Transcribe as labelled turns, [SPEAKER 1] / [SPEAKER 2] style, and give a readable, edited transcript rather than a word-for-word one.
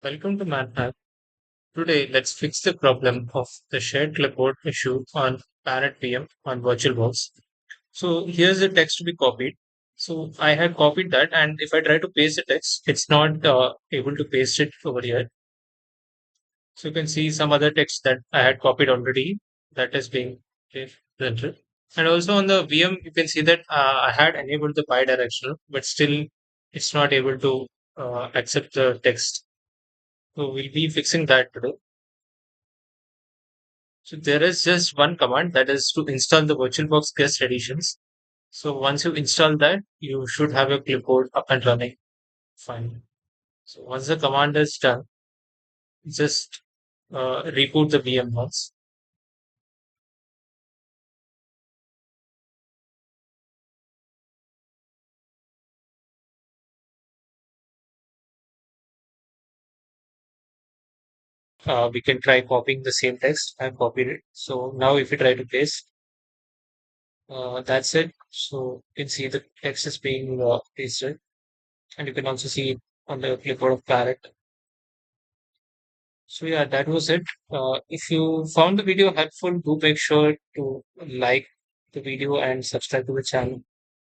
[SPEAKER 1] Welcome to Manhack. Today, let's fix the problem of the shared clipboard issue on Parrot VM on VirtualBox. So here's the text to be copied. So I had copied that, and if I try to paste the text, it's not able to paste it over here. So you can see some other text that I had copied already that is being presented. And also on the VM, you can see that I had enabled the bidirectional, but still it's not able to accept the text. So we'll be fixing that today. So there is just one command that is to install the VirtualBox Guest Additions. So once you install that, you should have your clipboard up and running fine. So once the command is done, just reboot the VM once. We can try copying the same text. I've copied it. So now if you try to paste, that's it. So you can see the text is being pasted, and you can also see it on the clipboard of Parrot. So yeah, that was it. If you found the video helpful, do make sure to like the video and subscribe to the channel.